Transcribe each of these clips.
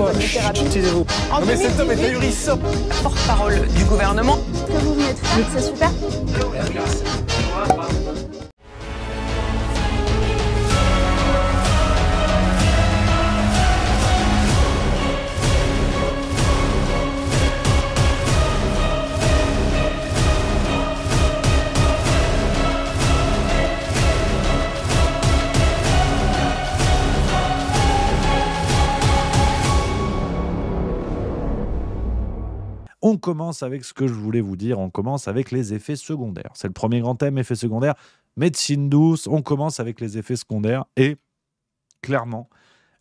bonne littérature. Taisez-vous. En Mais cet homme est 2018, ahurissant. porte-parole du gouvernement. Ce que vous venez de faire, c'est super. On commence avec ce que je voulais vous dire, on commence avec les effets secondaires. C'est le premier grand thème, effets secondaires. Médecine douce, on commence avec les effets secondaires et clairement,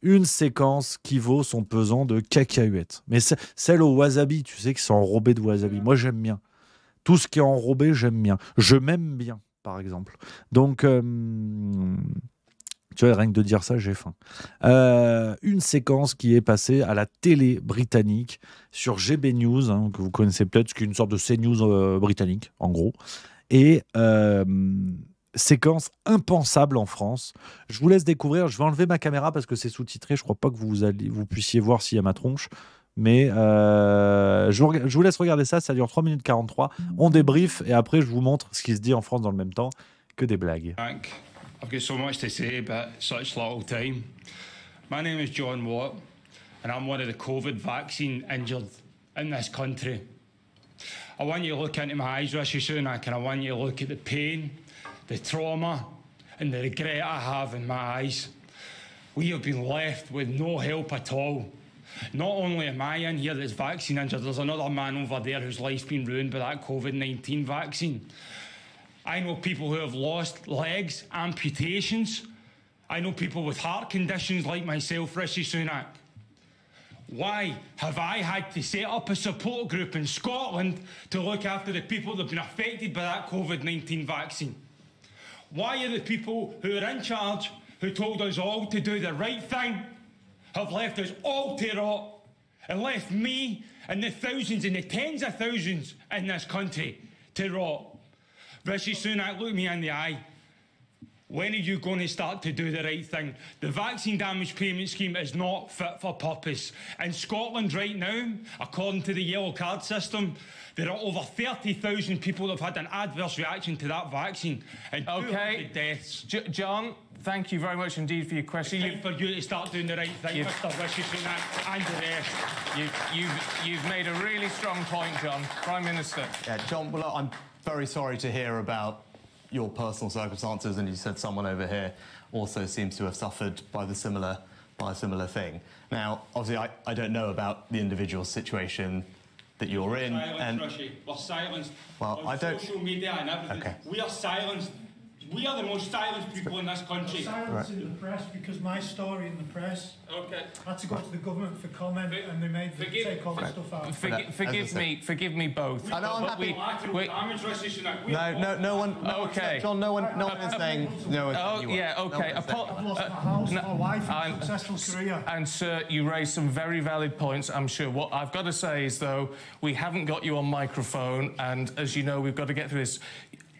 une séquence qui vaut son pesant de cacahuètes. Mais celle au wasabi, tu sais, qui sont enrobés de wasabi. Moi, j'aime bien. Tout ce qui est enrobé, j'aime bien. Je m'aime bien, par exemple. Donc, tu vois, rien que de dire ça, j'ai faim. Une séquence qui est passée à la télé britannique sur GB News, hein, que vous connaissez peut-être, qui est une sorte de CNews britannique, en gros. Et séquence impensable en France. Je vous laisse découvrir. Je vais enlever ma caméra parce que c'est sous-titré. Je ne crois pas que vous puissiez voir s'il y a ma tronche. Mais je vous laisse regarder ça. Ça dure 3 minutes 43. On débrief et après, je vous montre ce qui se dit en France dans le même temps que des blagues. I've got so much to say, but such little time. My name is John Watt, and I'm one of the COVID vaccine injured in this country. I want you to look into my eyes, Rishi Sunak, and I want you to look at the pain, the trauma, and the regret I have in my eyes. We have been left with no help at all. Not only am I in here that's vaccine injured, there's another man over there whose life's been ruined by that COVID-19 vaccine. I know people who have lost legs, amputations. I know people with heart conditions like myself, Rishi Sunak. Why have I had to set up a support group in Scotland to look after the people that have been affected by that COVID-19 vaccine? Why are the people who are in charge, who told us all to do the right thing, have left us all to rot and left me and the thousands and the tens of thousands in this country to rot? Rishi Sunak, look me in the eye. When are you going to start to do the right thing? The vaccine damage payment scheme is not fit for purpose. In Scotland right now, according to the yellow card system, there are over 30,000 people that have had an adverse reaction to that vaccine. And 200 deaths. John, thank you very much indeed for your question. It's time for you to start doing the right thing, Mr. Rishi Sunak, and the rest. You've made a really strong point, John. Prime Minister. Yeah, John, well, I'm very sorry to hear about your personal circumstances, and you said someone over here also seems to have suffered by a similar thing. Now, obviously, I don't know about the individual situation that you're in. We're silenced. Well, on social media and everything. Okay. We are silenced. We are the most silenced people in this country. Silence in the press because my story in the press had to go to the government for comment, and they made me take all the stuff out. Forgive me both. I know, I'm happy. No one. Okay. John, no one is saying. Yeah. Okay. I've lost my house, my wife, and a successful career. And sir, you raised some very valid points. I'm sure. What I've got to say is, though, we haven't got you on microphone, and as you know, we've got to get through this.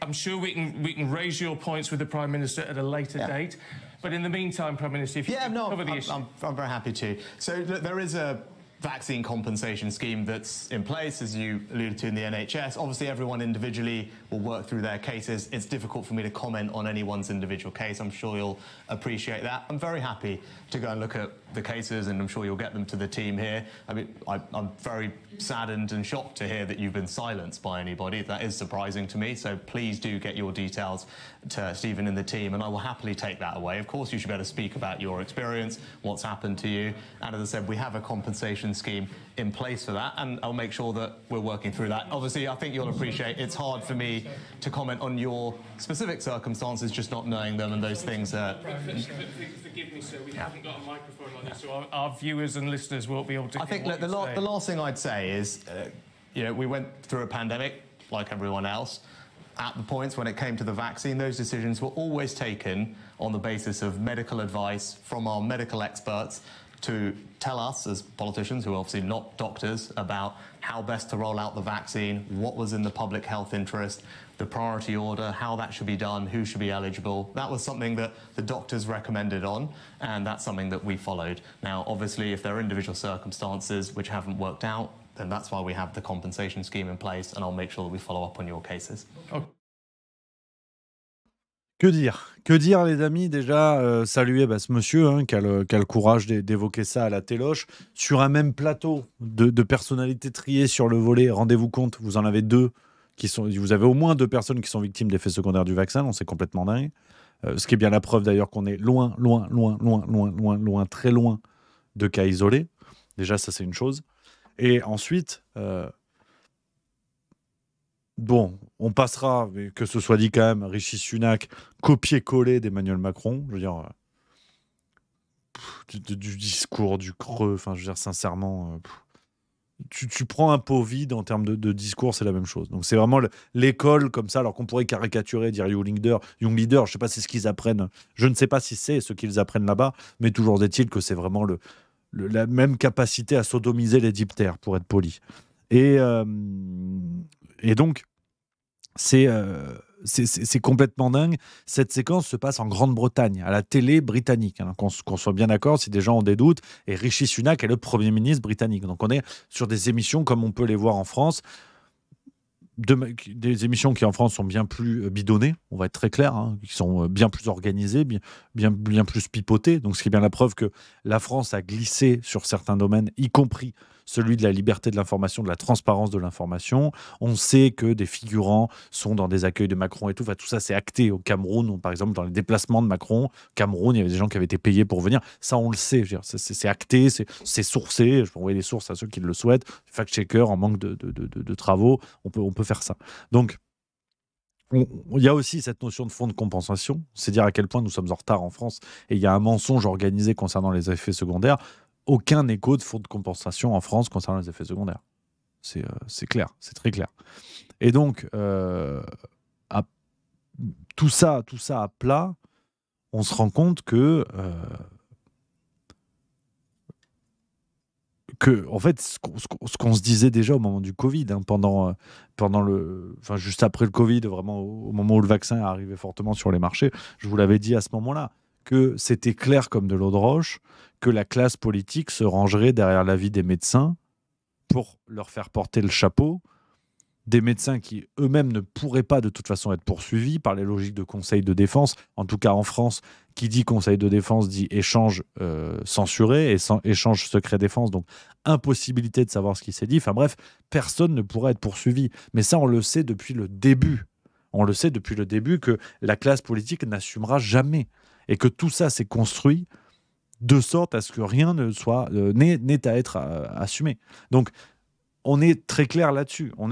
I'm sure we can raise your points with the Prime Minister at a later date. But in the meantime, Prime Minister, if you cover the issue. I'm very happy to. So there is a vaccine compensation scheme that's in place, as you alluded to, in the NHS. Obviously, everyone individually will work through their cases. It's difficult for me to comment on anyone's individual case. I'm sure you'll appreciate that. I'm very happy to go and look at the cases, and I'm sure you'll get them to the team here. I mean, I'm very saddened and shocked to hear that you've been silenced by anybody. That is surprising to me, so please do get your details to Stephen and the team, and I will happily take that away. Of course, you should be able to speak about your experience, what's happened to you, and as I said, we have a compensation scheme in place for that, and I'll make sure that we're working through that. Obviously, I think you'll appreciate it's hard for me to comment on your specific circumstances, just not knowing them, and those things are... Forgive me, sir, we haven't got a microphone on this, so our viewers and listeners won't be able to... I think the last thing I'd say is, we went through a pandemic, like everyone else. At the points when it came to the vaccine, those decisions were always taken on the basis of medical advice from our medical experts to tell us as politicians, who are obviously not doctors, about how best to roll out the vaccine, what was in the public health interest. the priority order, how that should be done, who should be eligible. That was something that the doctors recommended on, and that's something that we followed. Now, obviously, if there are individual circumstances which haven't worked out, then that's why we have the compensation scheme in place, and I'll make sure that we follow up on your cases. Oh. Que dire, les amis? Déjà, saluer ce monsieur qui a le courage d'évoquer ça à la téloche. Sur un même plateau de personnalités triées sur le volet, rendez-vous compte, vous en avez deux vous avez au moins 2 personnes qui sont victimes d'effets secondaires du vaccin, donc c'est complètement dingue. Ce qui est bien la preuve d'ailleurs qu'on est loin, très loin de cas isolés. Déjà, ça c'est une chose. Et ensuite... Bon, on passera, mais que ce soit dit quand même, Rishi Sunak, copier-coller d'Emmanuel Macron, je veux dire, du discours, du creux, enfin, je veux dire, sincèrement, tu prends un pot vide en termes de discours, c'est la même chose. Donc c'est vraiment l'école comme ça, alors qu'on pourrait caricaturer, dire Young Leader, je ne sais pas si c'est ce qu'ils apprennent, je ne sais pas si c'est ce qu'ils apprennent là-bas, mais toujours est-il que c'est vraiment la même capacité à sodomiser les diptères, pour être poli. Et donc, c'est complètement dingue. Cette séquence se passe en Grande-Bretagne, à la télé britannique. Hein, qu'on soit bien d'accord, si des gens ont des doutes. Et Rishi Sunak est le Premier ministre britannique. Donc on est sur des émissions comme on peut les voir en France. Des émissions qui en France sont bien plus bidonnées, on va être très clair, qui sont bien plus organisées, bien plus pipotées. Donc ce qui est bien la preuve que la France a glissé sur certains domaines, y compris celui de la liberté de l'information, de la transparence de l'information. On sait que des figurants sont dans des accueils de Macron et tout. Enfin, tout ça, c'est acté au Cameroun. Par exemple, dans les déplacements de Macron, Cameroun, il y avait des gens qui avaient été payés pour venir. Ça, on le sait. C'est acté, c'est sourcé. Je peux envoyer des sources à ceux qui le souhaitent. Fact-checker en manque de travaux. On peut faire ça. Donc, il y a aussi cette notion de fonds de compensation. C'est dire à quel point nous sommes en retard en France. Et il y a un mensonge organisé concernant les effets secondaires. Aucun écho de fonds de compensation en France concernant les effets secondaires. C'est clair, c'est très clair. Et donc, tout ça à plat, on se rend compte que en fait, ce qu'on se disait déjà au moment du Covid, juste après le Covid, vraiment au moment où le vaccin est arrivé fortement sur les marchés, je vous l'avais dit à ce moment-là, que c'était clair comme de l'eau de roche, que la classe politique se rangerait derrière l'avis des médecins pour leur faire porter le chapeau, des médecins qui eux-mêmes ne pourraient pas de toute façon être poursuivis par les logiques de conseil de défense. En tout cas en France, qui dit conseil de défense dit échange censuré et échange secret défense, donc impossibilité de savoir ce qui s'est dit. Enfin bref, personne ne pourrait être poursuivi. Mais ça, on le sait depuis le début. On le sait depuis le début que la classe politique n'assumera jamais. Et que tout ça s'est construit de sorte à ce que rien ne soit n'ait à être assumé. Donc, on est très clair là-dessus. On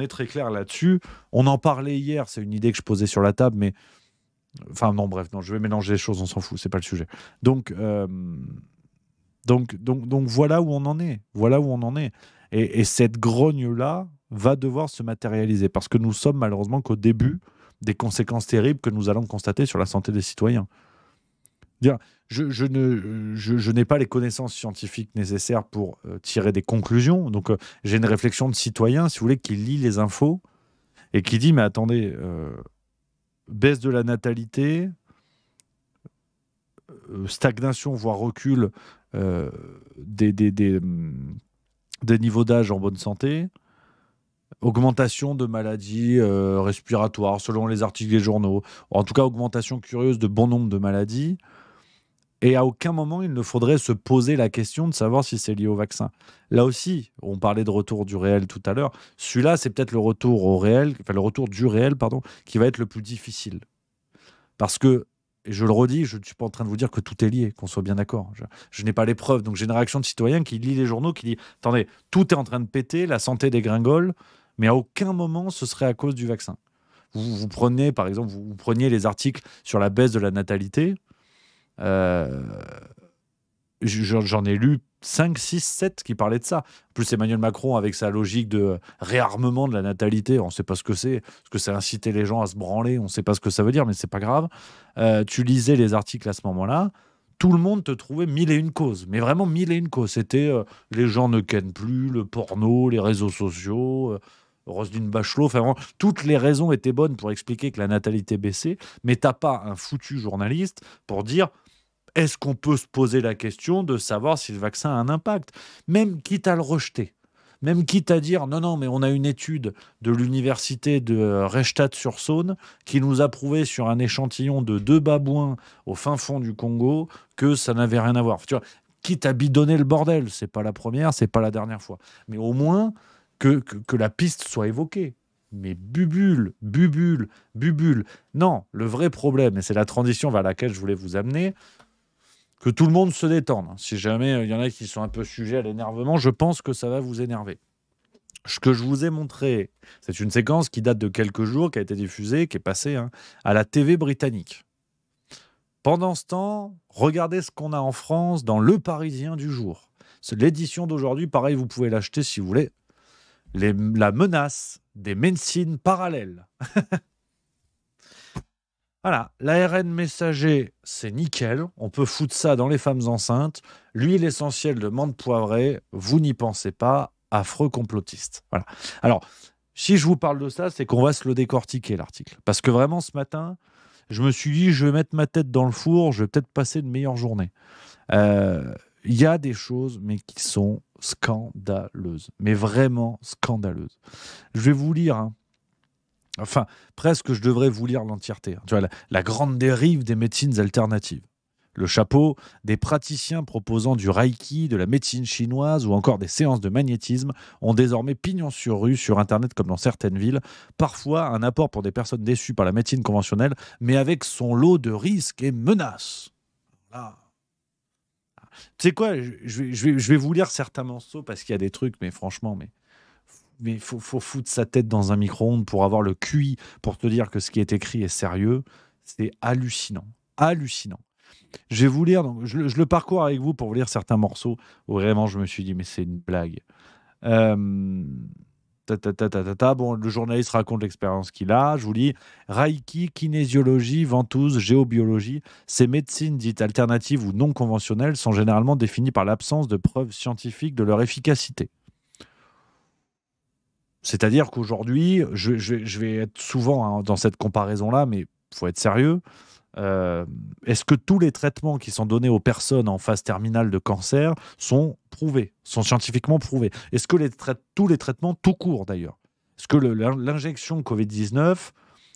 en parlait hier, c'est une idée que je posais sur la table, mais... Enfin, non, bref, non, je vais mélanger les choses, on s'en fout, c'est pas le sujet. Donc voilà où on en est. Et cette grogne-là va devoir se matérialiser, parce que nous sommes malheureusement qu'au début des conséquences terribles que nous allons constater sur la santé des citoyens. Je n'ai pas les connaissances scientifiques nécessaires pour tirer des conclusions. Donc, j'ai une réflexion de citoyen, si vous voulez, qui lit les infos et qui dit, mais attendez, baisse de la natalité, stagnation, voire recul des niveaux d'âge en bonne santé, augmentation de maladies respiratoires selon les articles des journaux, en tout cas augmentation curieuse de bon nombre de maladies. Et à aucun moment, il ne faudrait se poser la question de savoir si c'est lié au vaccin. Là aussi, on parlait de retour du réel tout à l'heure. Celui-là, c'est peut-être le retour du réel, qui va être le plus difficile. Parce que, et je le redis, je ne suis pas en train de vous dire que tout est lié, qu'on soit bien d'accord. Je n'ai pas les preuves. Donc j'ai une réaction de citoyen qui lit les journaux, qui dit « Attendez, tout est en train de péter, la santé dégringole, mais à aucun moment ce serait à cause du vaccin. » Vous prenez, par exemple, vous preniez les articles sur la baisse de la natalité. J'en ai lu 5, 6, 7 qui parlaient de ça. Plus Emmanuel Macron avec sa logique de réarmement de la natalité, on ne sait pas ce que c'est, parce que c'est inciter les gens à se branler, on ne sait pas ce que ça veut dire, mais c'est pas grave. Tu lisais les articles à ce moment-là, tout le monde te trouvait 1001 causes, mais vraiment 1001 causes. C'était les gens ne kennent plus, le porno, les réseaux sociaux, Roselyne Bachelot, enfin, vraiment, toutes les raisons étaient bonnes pour expliquer que la natalité baissait, mais t'as pas un foutu journaliste pour dire est-ce qu'on peut se poser la question de savoir si le vaccin a un impact, même quitte à le rejeter. Même quitte à dire non, mais on a une étude de l'université de Reichstadt-sur-Saône qui nous a prouvé sur un échantillon de 2 babouins au fin fond du Congo que ça n'avait rien à voir. Tu vois, quitte à bidonner le bordel, c'est pas la première, c'est pas la dernière fois. Mais au moins que la piste soit évoquée. Mais bubule. Non, le vrai problème, et c'est la transition vers laquelle je voulais vous amener, que tout le monde se détende. Si jamais il y en a qui sont un peu sujets à l'énervement, je pense que ça va vous énerver. Ce que je vous ai montré, c'est une séquence qui date de quelques jours, qui a été diffusée, qui est passée à la TV britannique. Pendant ce temps, regardez ce qu'on a en France dans Le Parisien du jour. C'est l'édition d'aujourd'hui, pareil, vous pouvez l'acheter si vous voulez. La menace des médecines parallèles. Voilà, l'ARN messager, c'est nickel. On peut foutre ça dans les femmes enceintes. L'huile essentielle de menthe poivrée, vous n'y pensez pas, affreux complotiste. Voilà. Alors, si je vous parle de ça, c'est qu'on va se le décortiquer, l'article. Parce que vraiment, ce matin, je me suis dit, je vais mettre ma tête dans le four, je vais peut-être passer une meilleure journée. Il y a des choses, mais qui sont scandaleuses. Mais vraiment scandaleuses. Je vais vous lire... Enfin, presque, je devrais vous lire l'entièreté. Tu vois, la grande dérive des médecines alternatives. Le chapeau des praticiens proposant du reiki, de la médecine chinoise ou encore des séances de magnétisme ont désormais pignon sur rue sur Internet comme dans certaines villes. Parfois, un apport pour des personnes déçues par la médecine conventionnelle, mais avec son lot de risques et menaces. Là. Tu sais quoi, je vais vous lire certains morceaux parce qu'il y a des trucs, mais franchement, mais il faut foutre sa tête dans un micro-ondes pour avoir le QI, pour te dire que ce qui est écrit est sérieux. C'est hallucinant. Hallucinant. Je vais vous lire, donc, je le parcours avec vous pour vous lire certains morceaux où vraiment je me suis dit, mais c'est une blague. Bon, le journaliste raconte l'expérience qu'il a. Je vous lis Reiki, kinésiologie, ventouse, géobiologie. Ces médecines dites alternatives ou non conventionnelles sont généralement définies par l'absence de preuves scientifiques de leur efficacité. C'est-à-dire qu'aujourd'hui, je vais être souvent dans cette comparaison-là, mais il faut être sérieux. Est-ce que tous les traitements qui sont donnés aux personnes en phase terminale de cancer sont prouvés, sont scientifiquement prouvés? Est-ce que tous les traitements, tout court d'ailleurs? Est-ce que l'injection Covid-19,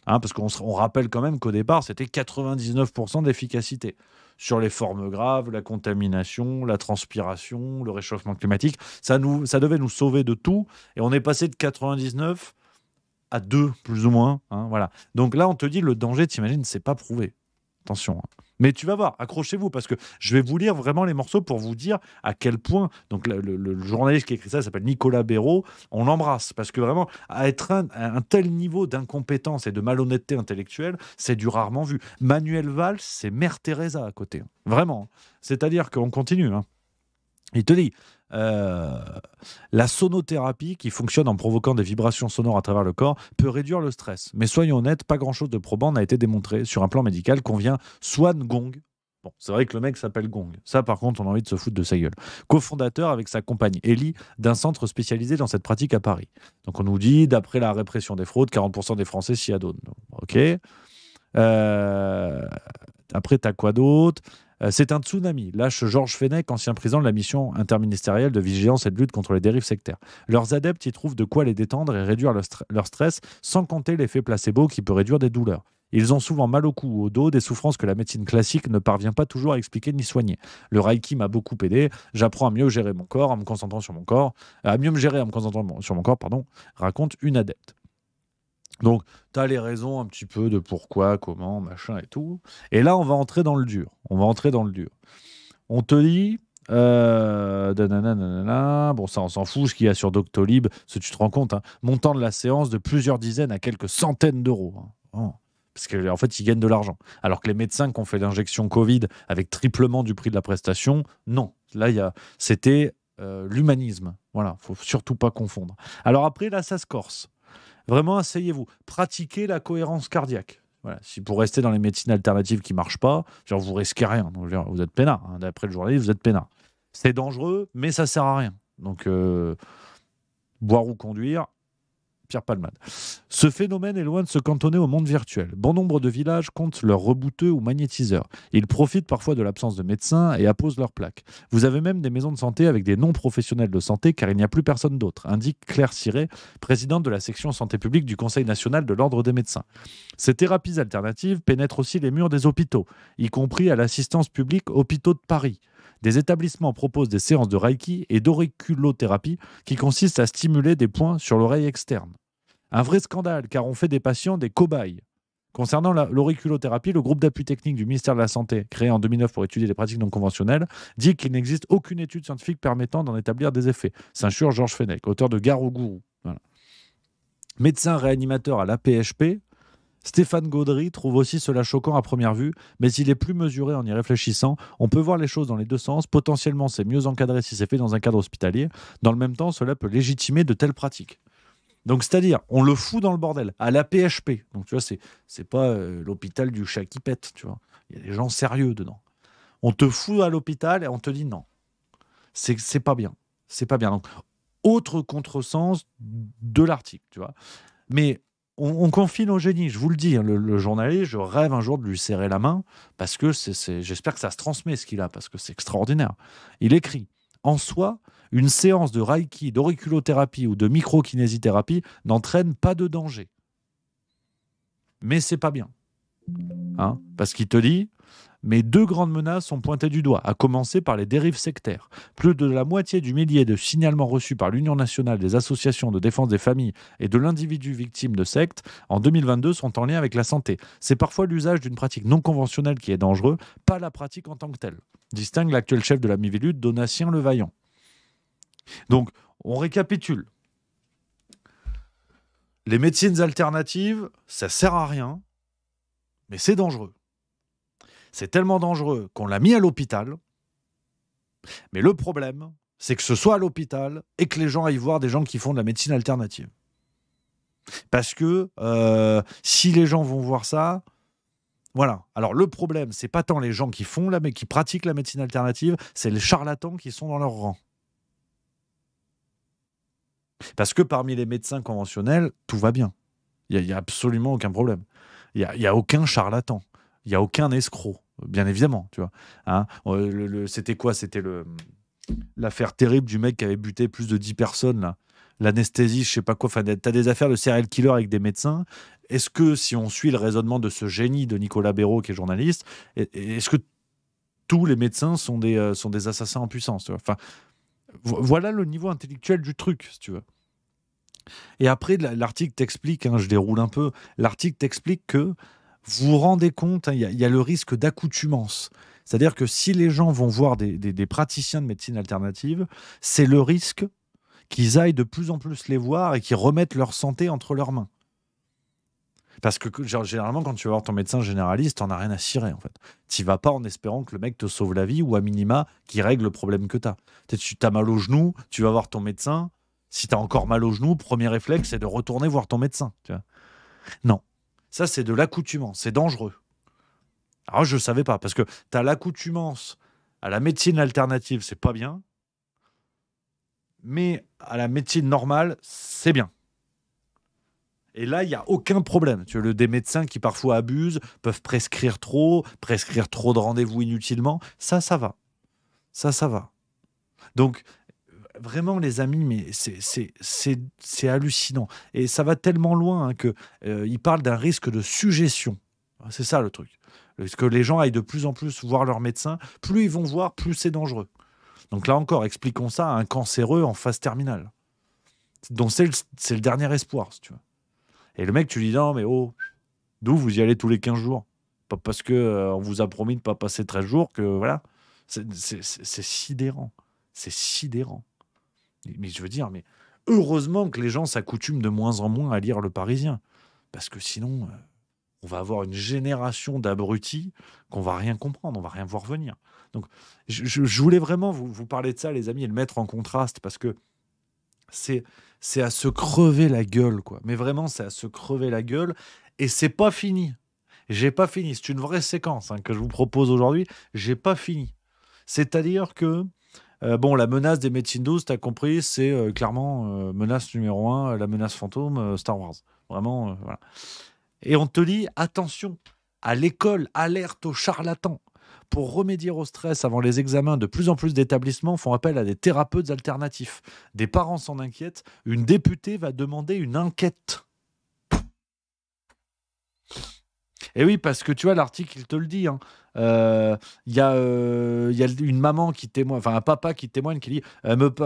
parce qu'on rappelle quand même qu'au départ, c'était 99% d'efficacité sur les formes graves, la contamination, la transpiration, le réchauffement climatique. Ça devait nous sauver de tout. Et on est passé de 99 à 2, plus ou moins. Voilà. Donc là, on te dit, le danger, t'imagines, c'est pas prouvé. Attention. Mais tu vas voir, accrochez-vous, parce que je vais vous lire vraiment les morceaux pour vous dire à quel point. Donc le journaliste qui a écrit ça s'appelle Nicolas Béraud. On l'embrasse, parce que vraiment, à être un tel niveau d'incompétence et de malhonnêteté intellectuelle, c'est du rarement vu. Manuel Valls, c'est Mère Teresa à côté. Vraiment. C'est-à-dire qu'on continue. Il te dit, la sonothérapie, qui fonctionne en provoquant des vibrations sonores à travers le corps, peut réduire le stress. Mais soyons honnêtes, pas grand-chose de probant n'a été démontré sur un plan médical, convient Swan Gong. Bon, c'est vrai que le mec s'appelle Gong. Ça, par contre, on a envie de se foutre de sa gueule. Co-fondateur avec sa compagne Ellie d'un centre spécialisé dans cette pratique à Paris. Donc on nous dit, d'après la répression des fraudes, 40% des Français s'y adonnent. Ok. Après, t'as quoi d'autre ? C'est un tsunami, lâche Georges Fenech, ancien président de la mission interministérielle de vigilance et de lutte contre les dérives sectaires. Leurs adeptes y trouvent de quoi les détendre et réduire leur stress, sans compter l'effet placebo qui peut réduire des douleurs. Ils ont souvent mal au cou ou au dos, des souffrances que la médecine classique ne parvient pas toujours à expliquer ni soigner. Le Reiki m'a beaucoup aidé. J'apprends à mieux gérer mon corps en me concentrant sur mon corps, raconte une adepte. Donc, tu as les raisons un petit peu de pourquoi, comment, machin et tout. Et là, on va entrer dans le dur. On te dit... Bon, ça, on s'en fout, ce qu'il y a sur Doctolib, si tu te rends compte. Montant de la séance de plusieurs dizaines à quelques centaines d'euros. Parce qu'en fait, ils gagnent de l'argent. Alors que les médecins qui ont fait l'injection Covid avec triplement du prix de la prestation, non. Là, c'était l'humanisme. Voilà, faut surtout pas confondre. Alors après, là, ça se corse. Vraiment, asseyez-vous. Pratiquez la cohérence cardiaque. Voilà. Si pour rester dans les médecines alternatives qui ne marchent pas, vous risquez rien. Donc, vous êtes peinard. D'après le journaliste, vous êtes peinard. C'est dangereux, mais ça ne sert à rien. Donc, boire ou conduire, Pierre Palmade. Ce phénomène est loin de se cantonner au monde virtuel. Bon nombre de villages comptent leurs rebouteux ou magnétiseurs. Ils profitent parfois de l'absence de médecins et apposent leurs plaques. Vous avez même des maisons de santé avec des non-professionnels de santé car il n'y a plus personne d'autre, indique Claire Ciré, présidente de la section santé publique du Conseil national de l'Ordre des médecins. Ces thérapies alternatives pénètrent aussi les murs des hôpitaux, y compris à l'assistance publique Hôpitaux de Paris. Des établissements proposent des séances de Reiki et d'auriculothérapie qui consistent à stimuler des points sur l'oreille externe. Un vrai scandale, car on fait des patients des cobayes. Concernant l'auriculothérapie, le groupe d'appui technique du ministère de la Santé, créé en 2009 pour étudier les pratiques non conventionnelles, dit qu'il n'existe aucune étude scientifique permettant d'en établir des effets. Censure Georges Fenech, auteur de Gare au gourou. Voilà. Médecin réanimateur à l'AP-HP, Stéphane Gaudry trouve aussi cela choquant à première vue, mais il est plus mesuré en y réfléchissant. On peut voir les choses dans les deux sens. Potentiellement, c'est mieux encadré si c'est fait dans un cadre hospitalier. Dans le même temps, cela peut légitimer de telles pratiques. Donc, c'est-à-dire, on le fout dans le bordel, à la PHP. Donc, tu vois, c'est pas l'hôpital du chat qui pète, tu vois. Il y a des gens sérieux dedans. On te fout à l'hôpital et on te dit non. C'est pas bien. C'est pas bien. Donc, autre contresens de l'article, tu vois. Mais on confie nos génies, je vous le dis, hein, le journaliste, je rêve un jour de lui serrer la main, parce que j'espère que ça se transmet ce qu'il a, parce que c'est extraordinaire. Il écrit, en soi, une séance de Reiki, d'auriculothérapie ou de microkinésithérapie n'entraîne pas de danger. Mais c'est pas bien. Hein, parce qu'il te dit, mais deux grandes menaces sont pointées du doigt, à commencer par les dérives sectaires. Plus de la moitié du millier de signalements reçus par l'Union nationale des associations de défense des familles et de l'individu victime de sectes en 2022 sont en lien avec la santé. C'est parfois l'usage d'une pratique non conventionnelle qui est dangereux, pas la pratique en tant que telle, distingue l'actuel chef de la Miviludes, Donatien Levaillant. Donc, on récapitule. Les médecines alternatives, ça sert à rien, mais c'est dangereux. C'est tellement dangereux qu'on l'a mis à l'hôpital. Mais le problème, c'est que ce soit à l'hôpital et que les gens aillent voir des gens qui font de la médecine alternative. Parce que si les gens vont voir ça, voilà. Alors le problème, c'est pas tant les gens qui qui pratiquent la médecine alternative, c'est les charlatans qui sont dans leur rang. Parce que parmi les médecins conventionnels, tout va bien. Il n'y a absolument aucun problème. Il n'y a aucun charlatan. Il n'y a aucun escroc, bien évidemment. Tu vois. Hein, c'était quoi? C'était l'affaire terrible du mec qui avait buté plus de 10 personnes. Là. L'anesthésie, je ne sais pas quoi. Enfin, tu as des affaires de serial killer avec des médecins. Est-ce que, si on suit le raisonnement de ce génie de Nicolas Béraud, qui est journaliste, est-ce que tous les médecins sont des assassins en puissance, tu vois. Enfin, voilà le niveau intellectuel du truc, si tu veux. Et après, l'article t'explique, hein, je déroule un peu, l'article t'explique que vous vous rendez compte, il y a le risque d'accoutumance. C'est-à-dire que si les gens vont voir des praticiens de médecine alternative, c'est le risque qu'ils aillent de plus en plus les voir et qu'ils remettent leur santé entre leurs mains. Parce que généralement, quand tu vas voir ton médecin généraliste, t'en as rien à cirer, en fait. Tu vas pas en espérant que le mec te sauve la vie ou à minima, qu'il règle le problème que tu as. Tu as mal au genou, tu vas voir ton médecin. Si tu as encore mal au genou, premier réflexe, c'est de retourner voir ton médecin. Tu vois. Non. Ça, c'est de l'accoutumance. C'est dangereux. Alors, je ne savais pas, parce que tu as l'accoutumance à la médecine alternative, c'est pas bien. Mais à la médecine normale, c'est bien. Et là, il n'y a aucun problème. Tu vois, des médecins qui parfois abusent, peuvent prescrire trop de rendez-vous inutilement. Ça va. Ça va. Donc, vraiment, les amis, mais c'est hallucinant. Et ça va tellement loin hein, qu'il parle d'un risque de suggestion. C'est ça le truc. Que les gens aillent de plus en plus voir leur médecin. Plus ils vont voir, plus c'est dangereux. Donc là encore, expliquons ça à un cancéreux en phase terminale. Donc c'est le dernier espoir, si tu veux. Et le mec, tu lui dis non, mais oh, d'où vous y allez tous les 15 jours? Pas parce qu'on vous a promis de ne pas passer 13 jours que voilà. C'est sidérant. C'est sidérant. Mais je veux dire, mais heureusement que les gens s'accoutument de moins en moins à lire Le Parisien. Parce que sinon, on va avoir une génération d'abrutis qu'on va rien comprendre, on va rien voir venir. Donc, je voulais vraiment vous parler de ça, les amis, et le mettre en contraste, parce que c'est à se crever la gueule, quoi. Mais vraiment, c'est à se crever la gueule. Et c'est pas fini. J'ai pas fini. C'est une vraie séquence hein, que je vous propose aujourd'hui. J'ai pas fini. C'est-à-dire que Bon, la menace des médecines douces, t'as compris, c'est clairement menace numéro 1, la menace fantôme, Star Wars. Vraiment, voilà. Et on te dit, attention, à l'école, alerte aux charlatans. Pour remédier au stress avant les examens, de plus en plus d'établissements font appel à des thérapeutes alternatifs. Des parents s'en inquiètent. Une députée va demander une enquête. Et oui, parce que tu vois, l'article, il te le dit. Il y a une maman qui témoigne, enfin un papa qui témoigne, qui dit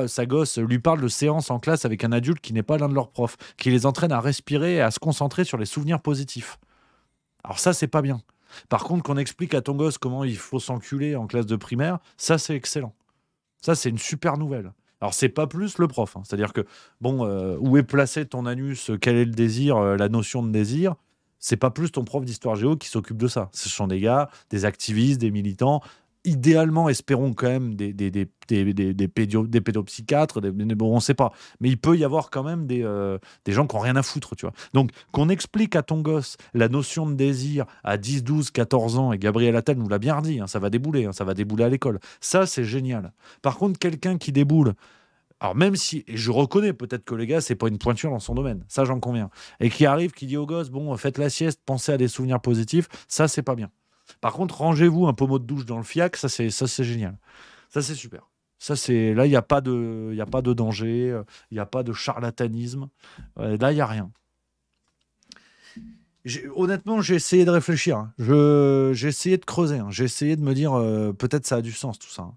sa gosse lui parle de séances en classe avec un adulte qui n'est pas l'un de leurs profs, qui les entraîne à respirer et à se concentrer sur les souvenirs positifs. Alors ça, c'est pas bien. Par contre, qu'on explique à ton gosse comment il faut s'enculer en classe de primaire, ça, c'est excellent. Ça, c'est une super nouvelle. Alors, c'est pas plus le prof. C'est-à-dire que, bon, où est placé ton anus, quel est le désir, la notion de désir, c'est pas plus ton prof d'histoire géo qui s'occupe de ça. Ce sont des gars, des activistes, des militants. Idéalement, espérons quand même des pédopsychiatres, bon, on ne sait pas. Mais il peut y avoir quand même des gens qui n'ont rien à foutre, tu vois. Donc, qu'on explique à ton gosse la notion de désir à 10, 12, 14 ans, et Gabriel Attal nous l'a bien dit, ça va débouler, ça va débouler à l'école. Ça, c'est génial. Par contre, quelqu'un qui déboule, alors même si, et je reconnais peut-être que les gars, c'est pas une pointure dans son domaine, ça j'en conviens, et qui arrive, qui dit au gosse, bon, faites la sieste, pensez à des souvenirs positifs, ça, c'est pas bien. Par contre, rangez-vous un pommeau de douche dans le fiac, ça c'est génial. Ça c'est super. Là, il n'y a pas de danger, il n'y a pas de charlatanisme. Là, il n'y a rien. Honnêtement, j'ai essayé de réfléchir. J'ai essayé de creuser. J'ai essayé de me dire, peut-être ça a du sens tout ça.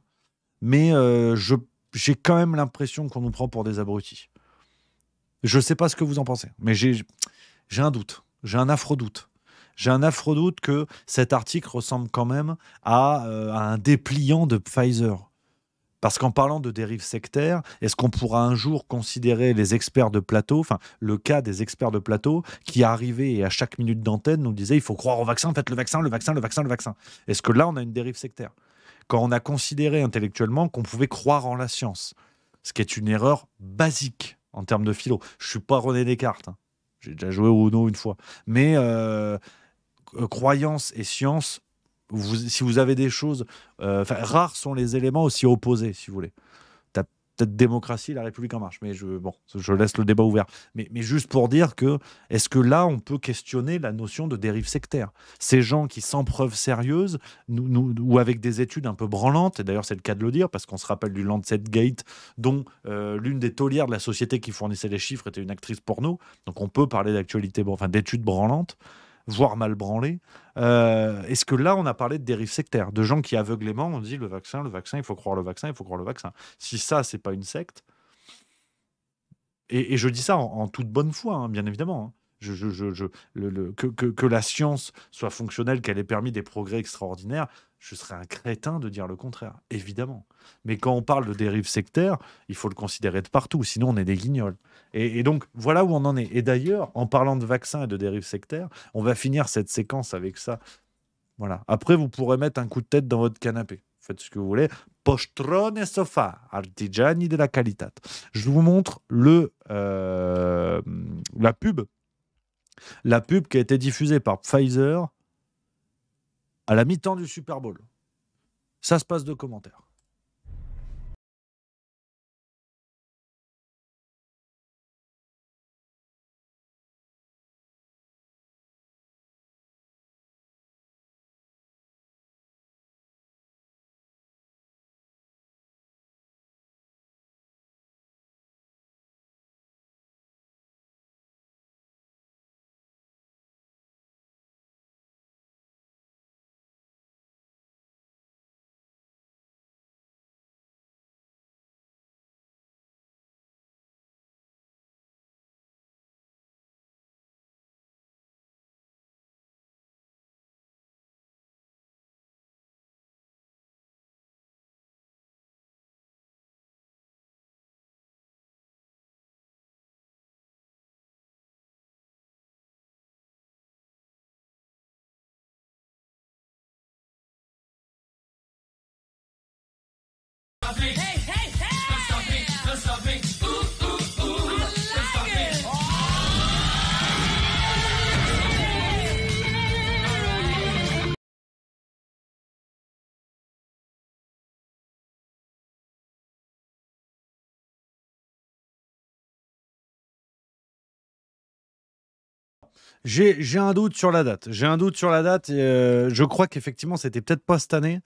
Mais j'ai quand même l'impression qu'on nous prend pour des abrutis. Je ne sais pas ce que vous en pensez, mais j'ai un doute. J'ai un affreux doute. J'ai un affreux doute que cet article ressemble quand même à un dépliant de Pfizer. Parce qu'en parlant de dérives sectaires, est-ce qu'on pourra un jour considérer les experts de plateau, enfin le cas des experts de plateau, qui arrivaient et à chaque minute d'antenne nous disaient il faut croire au vaccin, faites le vaccin, le vaccin, le vaccin, le vaccin. Est-ce que là on a une dérive sectaire ? Quand on a considéré intellectuellement qu'on pouvait croire en la science, ce qui est une erreur basique en termes de philo. Je ne suis pas René Descartes, j'ai déjà joué au Uno une fois, mais croyance et science, si vous avez des choses... rares sont les éléments aussi opposés, si vous voulez. T'as peut-être démocratie, la République en marche, mais je laisse le débat ouvert. Mais juste pour dire que, est-ce que là, on peut questionner la notion de dérive sectaire ? Ces gens qui, sans preuve sérieuse, ou avec des études un peu branlantes, et d'ailleurs c'est le cas de le dire, parce qu'on se rappelle du Lancet Gate, dont l'une des taulières de la société qui fournissait les chiffres était une actrice porno, donc on peut parler d'actualité, d'études branlantes, voire mal branlées. Est-ce que là, on a parlé de dérive sectaire, de gens qui aveuglément ont dit le vaccin, il faut croire le vaccin, il faut croire le vaccin. Si ça, c'est pas une secte, et je dis ça en toute bonne foi, bien évidemment, que la science soit fonctionnelle, qu'elle ait permis des progrès extraordinaires, je serais un crétin de dire le contraire, évidemment. Mais quand on parle de dérive sectaire, il faut le considérer de partout, sinon on est des guignols. Et donc, voilà où on en est. Et d'ailleurs, en parlant de vaccins et de dérive sectaire, on va finir cette séquence avec ça. Voilà. Après, vous pourrez mettre un coup de tête dans votre canapé. Faites ce que vous voulez. Postrone sofà, artigiani della qualità. Je vous montre la pub. La pub qui a été diffusée par Pfizer à la mi-temps du Super Bowl. Ça se passe de commentaires. J'ai un doute sur la date. Je crois qu'effectivement, c'était peut-être pas cette année.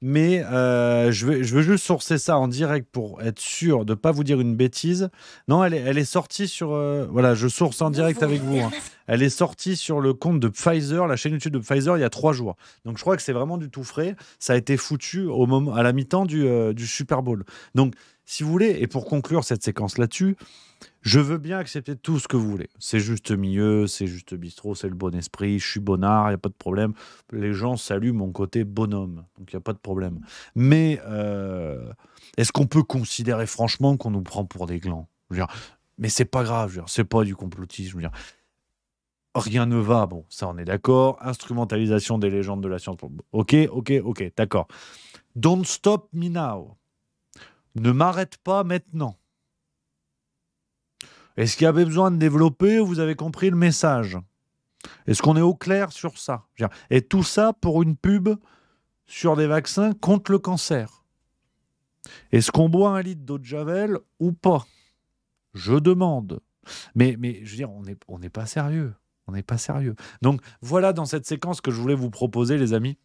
Mais je veux juste sourcer ça en direct pour être sûr de ne pas vous dire une bêtise. Non, elle est sortie sur... voilà, je source en direct avec vous. Hein. Elle est sortie sur le compte de Pfizer, la chaîne YouTube de Pfizer, il y a 3 jours. Donc je crois que c'est vraiment du tout frais. Ça a été foutu à la mi-temps du Super Bowl. Donc, si vous voulez, et pour conclure cette séquence là-dessus, je veux bien accepter tout ce que vous voulez. C'est juste milieu, c'est juste bistrot, c'est le bon esprit, je suis bonnard, il n'y a pas de problème. Les gens saluent mon côté bonhomme, donc il n'y a pas de problème. Mais est-ce qu'on peut considérer franchement qu'on nous prend pour des glands? Je veux dire, mais c'est pas grave, je veux dire, c'est pas du complotisme. Je veux dire, rien ne va, bon, ça on est d'accord. Instrumentalisation des légendes de la science. Ok, d'accord. Don't stop me now. Ne m'arrête pas maintenant. Est-ce qu'il y avait besoin de développer ou vous avez compris le message? Est-ce qu'on est au clair sur ça? Et tout ça pour une pub sur des vaccins contre le cancer. Est-ce qu'on boit 1 litre d'eau de Javel ou pas? Je demande. Mais je veux dire, on n'est pas sérieux. On n'est pas sérieux. Donc voilà dans cette séquence que je voulais vous proposer, les amis.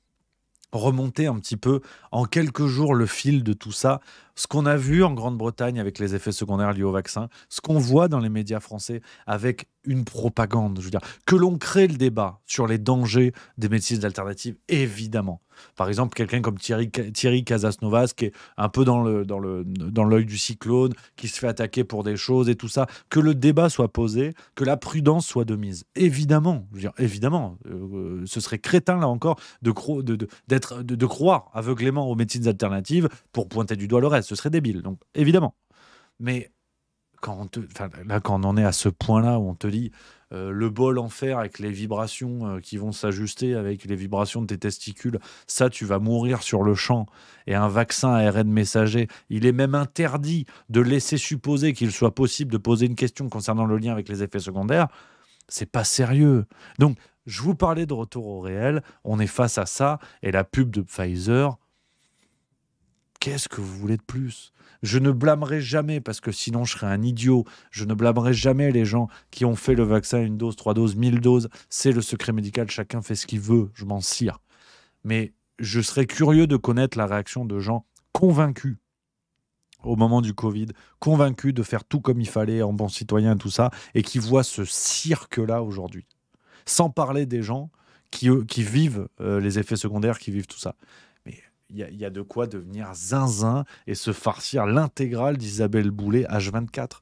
Remonter un petit peu en quelques jours le fil de tout ça, ce qu'on a vu en Grande-Bretagne avec les effets secondaires liés au vaccin, ce qu'on voit dans les médias français avec une propagande, je veux dire, que l'on crée le débat sur les dangers des médecines alternatives, évidemment. Par exemple, quelqu'un comme Thierry Casasnovas, qui est un peu dans l'œil du cyclone, qui se fait attaquer pour des choses et tout ça, que le débat soit posé, que la prudence soit de mise. Évidemment, je veux dire, évidemment, ce serait crétin, là encore, de croire aveuglément aux médecines alternatives pour pointer du doigt le reste. Ce serait débile, donc évidemment. Mais quand on en est à ce point-là où on te dit le bol en fer avec les vibrations qui vont s'ajuster avec les vibrations de tes testicules, ça tu vas mourir sur le champ, et un vaccin ARN messager, il est même interdit de laisser supposer qu'il soit possible de poser une question concernant le lien avec les effets secondaires, c'est pas sérieux. Donc je vous parlais de retour au réel, on est face à ça, et la pub de Pfizer, qu'est-ce que vous voulez de plus? Je ne blâmerai jamais, parce que sinon je serais un idiot, je ne blâmerai jamais les gens qui ont fait le vaccin 1 dose, 3 doses, 1000 doses. C'est le secret médical, chacun fait ce qu'il veut, je m'en cire. Mais je serais curieux de connaître la réaction de gens convaincus au moment du Covid, convaincus de faire tout comme il fallait en bon citoyen et tout ça, et qui voient ce cirque-là aujourd'hui. Sans parler des gens qui vivent les effets secondaires, qui vivent tout ça. Il y a de quoi devenir zinzin et se farcir l'intégrale d'Isabelle Boulay H24.